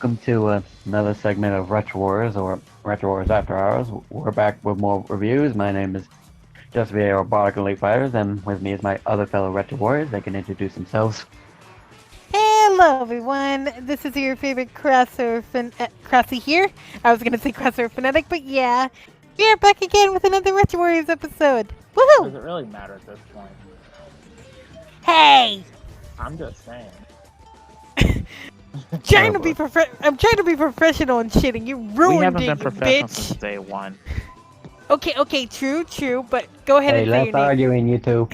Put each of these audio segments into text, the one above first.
welcome to another segment of Retro Wars or Retro Wars After Hours. We're back with more reviews. My name is Just VA Robotic Elite Fighters, and with me is my other fellow Retro Warriors. They can introduce themselves. Hello, everyone. This is your favorite Crossy here. I was gonna say crossover fanatic, but yeah, we are back again with another Retro Warriors episode. Does Woohoo! it really matter at this point? Hey, I'm just saying. I'm trying to be professional and shit, and you We ruined haven't it, been you professional since bitch. day one. Okay, true, but go ahead Hey, and say your less name. arguing, you two.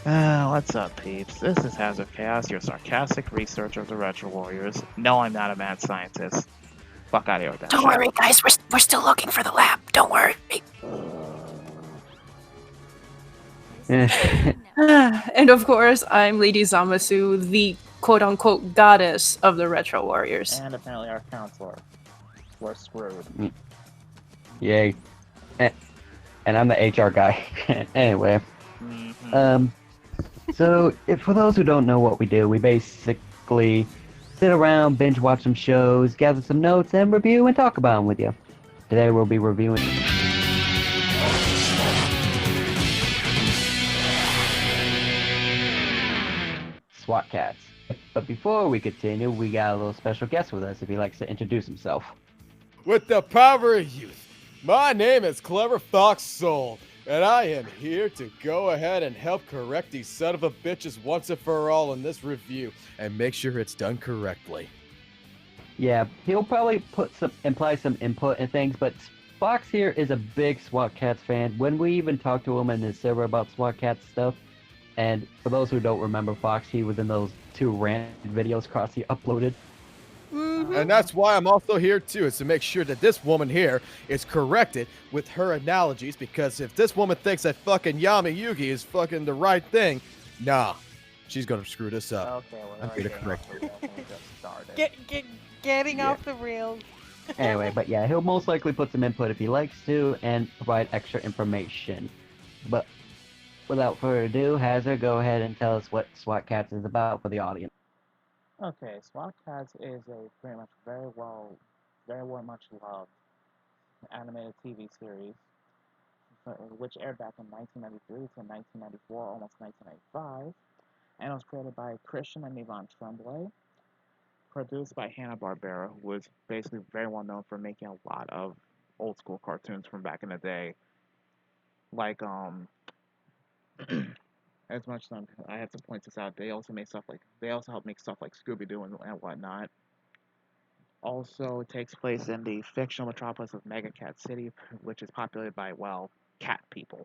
What's up, peeps? This is Hazard Chaos, your sarcastic researcher of the Retro Warriors. No, I'm not a mad scientist. Fuck out of here with that Don't shit. worry, guys. We're still looking for the lab. Don't worry. And of course, I'm Lady Zamasu, the quote-unquote goddess of the Retro Warriors. And apparently our counselor. We're screwed. Yay. And I'm the HR guy. Anyway, Mm-hmm. so for those who don't know what we do, we basically sit around, binge watch some shows, gather some notes, and review and talk about them with you. Today we'll be reviewing Swat Cats. But before we continue, we got a little special guest with us if he likes to introduce himself. With the power of youth, my name is CleverFoxSOL, and I am here to go ahead and help correct these son of a bitches once and for all in this review, and make sure it's done correctly. Yeah, he'll probably imply some input and things, but Fox here is a big SWAT Cats fan. When we even talked to him in his server about SWAT Cats stuff, and for those who don't remember Fox, he was in those 2 rant videos Crossy uploaded. And that's why I'm also here too, is to make sure that this woman here is corrected with her analogies, because if this woman thinks that fucking Yami Yugi is fucking the right thing, nah, she's gonna screw this up. Okay, well, I'm here to correct her. We just started. Getting Yeah. off the rails. Anyway, but yeah, he'll most likely put some input if he likes to, and provide extra information. But without further ado, Hazard, go ahead and tell us what SWAT Cats is about for the audience. Okay, Swat Kats is a pretty much very well much loved animated TV series, which aired back in 1993 to 1994, almost 1995, and it was created by Christian and Yvonne Tremblay, produced by Hanna-Barbera, who was basically very well known for making a lot of old school cartoons from back in the day, like as much as I have to point this out, they also help make stuff like Scooby Doo and whatnot. Also takes place in the fictional metropolis of Mega Cat City, which is populated by, well, cat people.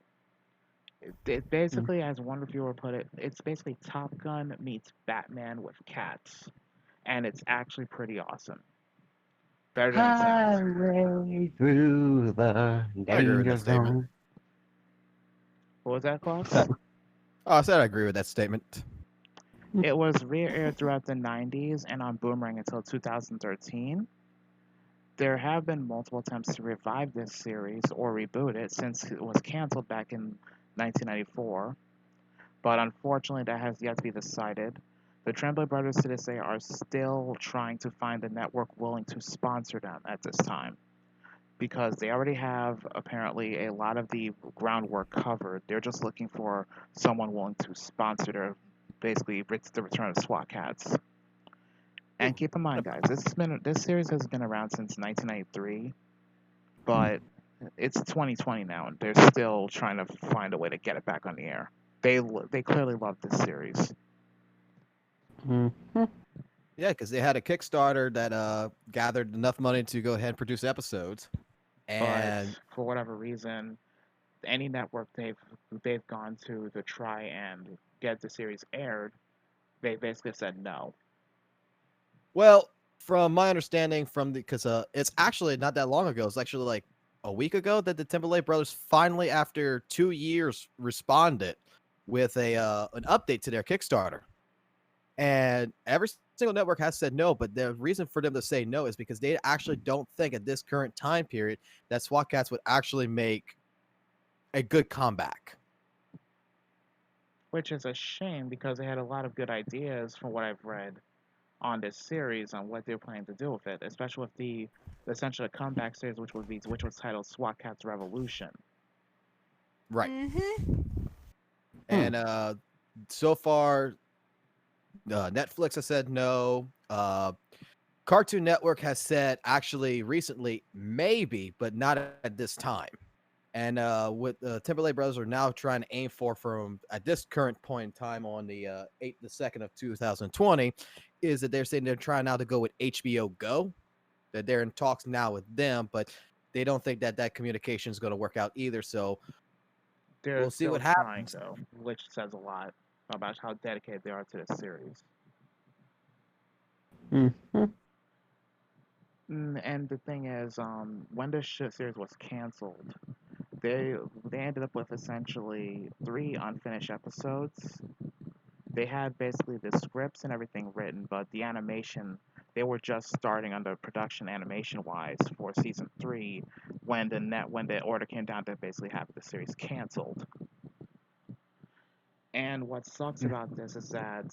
It basically, as one reviewer put it, it's basically Top Gun meets Batman with cats. And it's actually pretty awesome. Better than it sounds. Highway through the I agree with danger that statement. zone. What was that, Klaus? Oh, I said I agree with that statement. It was re-aired throughout the 90s and on Boomerang until 2013. There have been multiple attempts to revive this series or reboot it since it was canceled back in 1994, but unfortunately that has yet to be decided. The Tremblay brothers to this day are still trying to find a network willing to sponsor them at this time, because they already have apparently a lot of the groundwork covered. They're just looking for someone willing to sponsor their basically the return of SWAT Cats. And keep in mind, guys, this series has been around since 1993, but it's 2020 now, and they're still trying to find a way to get it back on the air. They clearly love this series. Mm-hmm. Yeah, because they had a Kickstarter that gathered enough money to go ahead and produce episodes, and But for whatever reason, any network they've gone to try and get the series aired, they basically said no. well, from my understanding, because it's actually not that long ago. It's actually like a week ago that the Timberlake brothers finally, after 2 years, responded with an update to their Kickstarter. And every single network has said no, but the reason for them to say no is because they actually don't think at this current time period that SWAT Cats would actually make a good comeback. Which is a shame because they had a lot of good ideas from what I've read. on this series on what they're planning to do with it, especially with the essentially comeback series, which was titled SWAT Kats Revolution. Right. Mm-hmm. And so far, Netflix has said no. Cartoon Network has said actually recently maybe, but not at this time. And with Timberlake Brothers are now trying to aim for from at this current point in time on the 2nd of 2020, is that they're saying they're trying now to go with HBO Go. That they're in talks now with them, but they don't think that that communication is going to work out either. So They're we'll see still what trying, happens. though, which says a lot about how dedicated they are to this series. Mm-hmm. And the thing is, when the series was canceled, they ended up with essentially 3 unfinished episodes. They had basically the scripts and everything written, but the animation, they were just starting under production animation wise for season 3 when the order came down to basically have the series canceled. And what sucks about this is that,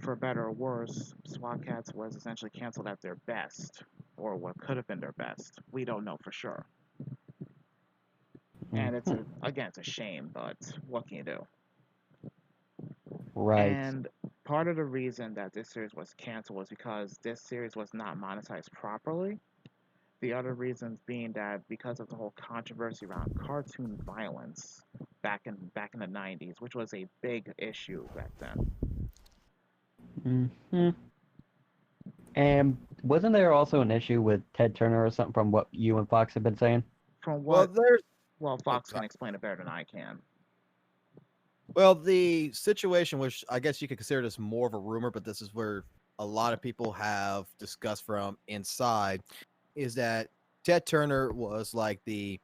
for better or worse, SWAT Kats was essentially canceled at their best, or what could have been their best. We don't know for sure. And it's a shame, but what can you do? Right. And part of the reason that this series was canceled was because this series was not monetized properly. The other reasons being that because of the whole controversy around cartoon violence back in the 90s, which was a big issue back then. Mm-hmm. And wasn't there also an issue with Ted Turner or something from what you and Fox have been saying? From Well, what there's Fox sorry. can explain it better than I can. Well, the situation, which I guess you could consider this more of a rumor, but this is where a lot of people have discussed from inside, is that Ted Turner was like the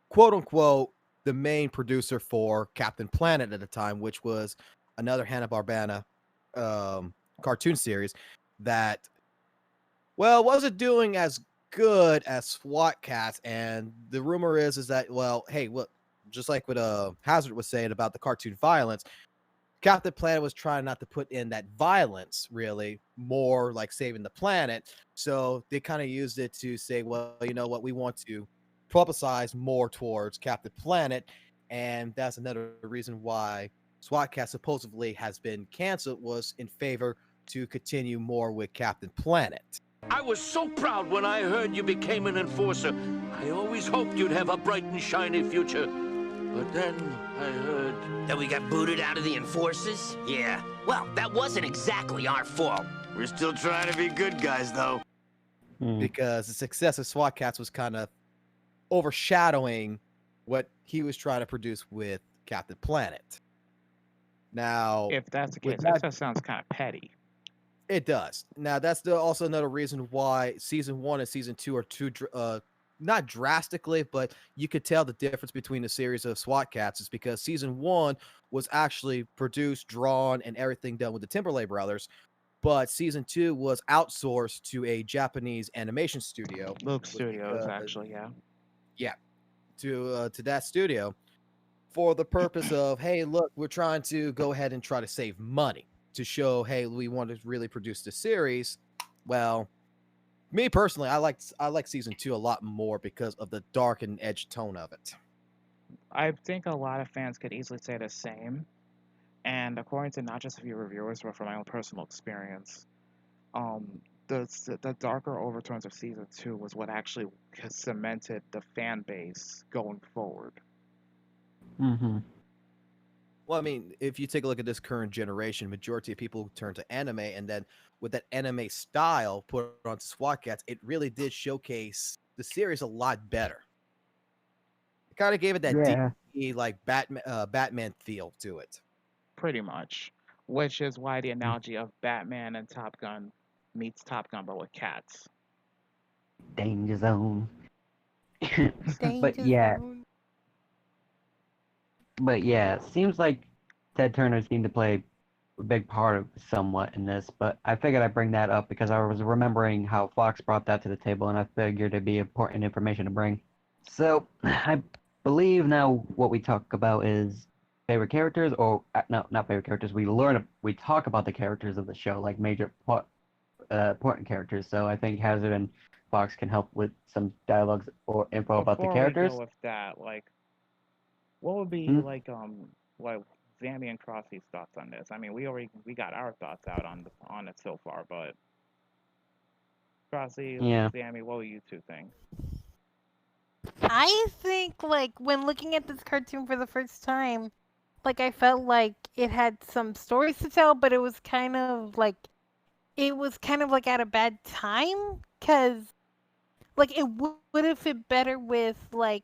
quote unquote the main producer for Captain Planet at the time, which was another Hanna-Barbera cartoon series that, well, wasn't doing as good as SWAT Kats. And the rumor is that, well, hey, look, just like what Hazard was saying about the cartoon violence, Captain Planet was trying not to put in that violence, really, more like saving the planet. So they kind of used it to say, well, you know what, we want to publicize more towards Captain Planet. And that's another reason why SWAT Cat supposedly has been canceled, was in favor to continue more with Captain Planet. I was so proud when I heard you became an enforcer. I always hoped you'd have a bright and shiny future. But then I heard that we got booted out of the Enforcers? Yeah. Well, that wasn't exactly our fault. We're still trying to be good guys, though. Because the success of SWAT Kats was kind of overshadowing what he was trying to produce with Captain Planet. Now, If that's the case, that sounds kind of petty. It does. Now, that's also another reason why season 1 and season 2 are not drastically, but you could tell the difference between the series of SWAT Kats is because season 1 was actually produced, drawn, and everything done with the Timberlake brothers, but season 2 was outsourced to a Japanese animation studio. Luke Studios, actually, yeah. Yeah, to that studio for the purpose of, hey, look, we're trying to go ahead and try to save money to show, hey, we want to really produce the series. Well, me personally, I like season 2 a lot more because of the dark and edge tone of it. I think a lot of fans could easily say the same. And according to not just a few reviewers, but from my own personal experience, the darker overtones of season 2 was what actually cemented the fan base going forward. Mm-hmm. Well, I mean, if you take a look at this current generation, majority of people turn to anime, and then with that anime style put onto SWAT Kats, it really did showcase the series a lot better. It kind of gave it that deep, like Batman feel to it. Pretty much, which is why the analogy of Batman and Top Gun meets Top Gun, but with cats. Danger Zone. But yeah, it seems like Ted Turner seemed to play a big part of somewhat in this, but I figured I'd bring that up because I was remembering how Fox brought that to the table, and I figured it'd be important information to bring. So, I believe now what we talk about is favorite characters, or no, not favorite characters. We talk about the characters of the show, like major important characters. So I think Hazard and Fox can help with some dialogues or info about the Before we characters. go with that, like, what would be Hmm? like what Zammy and Crossy's thoughts on this? I mean, we got our thoughts out on it so far, but Crossy, Yeah. Zammy, what do you two think? I think, like, when looking at this cartoon for the first time, like, I felt like it had some stories to tell, but it was kind of like at a bad time, because, like, it would have fit better with, like,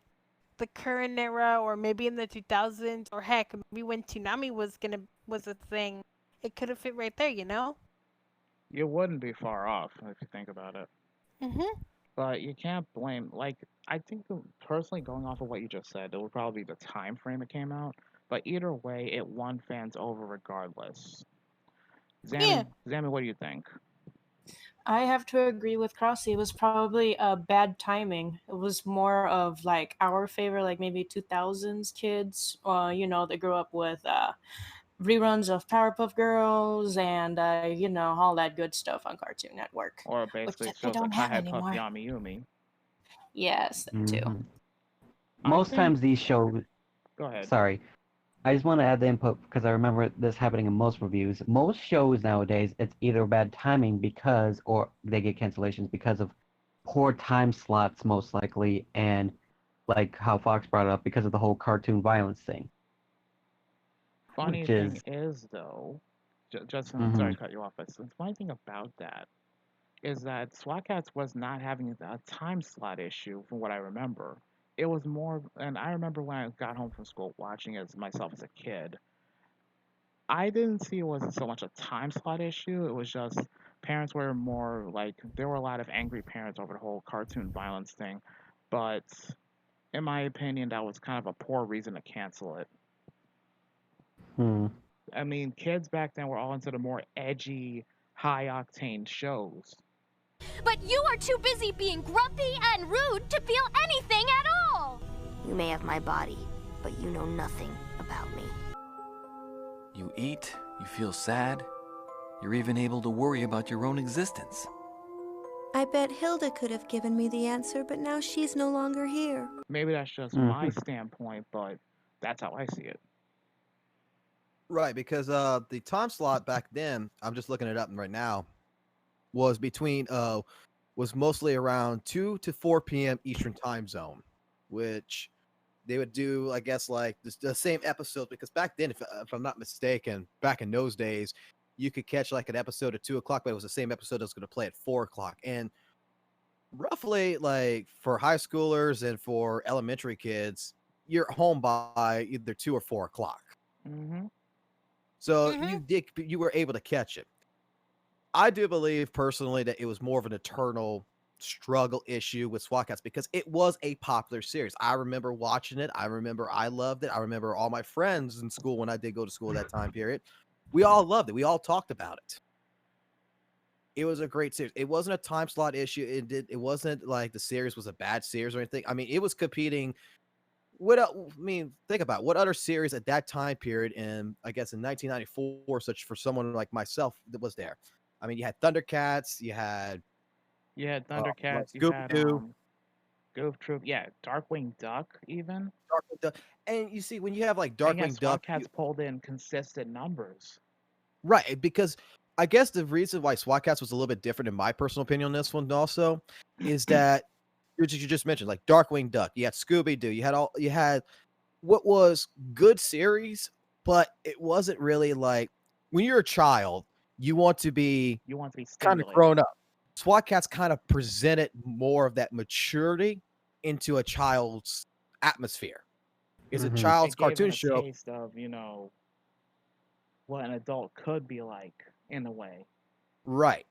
the current era, or maybe in the 2000s, or heck, maybe when Toonami was a thing. It could have fit right there, you know? You wouldn't be far off if you think about it. Mm-hmm. But you can't blame, like, I think personally, going off of what you just said, it would probably be the time frame it came out. But either way, it won fans over regardless. Yeah. Zammy, what do you think? I have to agree with Crossy. It was probably bad timing. It was more of like our favorite, like maybe 2000s kids, that grew up with reruns of Powerpuff Girls and, all that good stuff on Cartoon Network, Or which basically they shows like don't Hi have Hi Puff anymore. Yami Yumi. Yes, that too. Mhm. I Most think. times these shows. Go ahead. Sorry, I just want to add the input because I remember this happening in most reviews. Most shows nowadays, it's either bad timing because, or they get cancellations because of poor time slots, most likely, and like how Fox brought it up, because of the whole cartoon violence thing, Funny which thing is. is, though, just sorry Hmm. to cut you off, but the funny thing about that is that SWAT Kats was not having a time slot issue, from what I remember. It was more, and I remember when I got home from school watching it myself as a kid. I didn't see it was so much a time slot issue. It was just parents were more like, there were a lot of angry parents over the whole cartoon violence thing. But in my opinion, that was kind of a poor reason to cancel it. Hmm. I mean, kids back then were all into the more edgy, high octane shows. But you are too busy being grumpy and rude to feel anything at all! You may have my body, but you know nothing about me. You eat, you feel sad, you're even able to worry about your own existence. I bet Hilda could have given me the answer, but now she's no longer here. Maybe that's just my standpoint, but that's how I see it. Right, because the time slot back then, I'm just looking it up right now, was mostly around 2 to 4 p.m. Eastern time zone, which they would do, I guess, like the same episodes, because back then, if I'm not mistaken, back in those days, you could catch like an episode at 2 o'clock, but it was the same episode that was going to play at 4 o'clock. And roughly, like, for high schoolers and for elementary kids, you're home by either 2 or 4 o'clock. Mm-hmm. So you were able to catch it. I do believe personally that it was more of an eternal struggle issue with SWAT Kats, because it was a popular series. I remember watching it. I remember I loved it. I remember all my friends in school, when I did go to school that time period, we all loved it. We all talked about it. It was a great series. It wasn't a time slot issue. It wasn't like the series was a bad series or anything. I mean, it was competing. Think about what other series at that time period, in I guess in 1994, such for someone like myself, that was there. I mean, you had Thundercats, you had Thundercats, you had Goof Troop, Darkwing Duck, even. Darkwing Duck, and you see when you have like And Darkwing SWAT Duck, Kats pulled in consistent numbers. right? Because I guess the reason why SWAT Kats was a little bit different, in my personal opinion, on this one also, is that you just mentioned, like Darkwing Duck, you had Scooby Doo, you had what was good series, but it wasn't really like, when you're a child, you want to be kind of grown up. SWAT Kats kind of presented more of that maturity into a child's atmosphere. It's a child's cartoon show. Taste of, what an adult could be like, in a way. Right.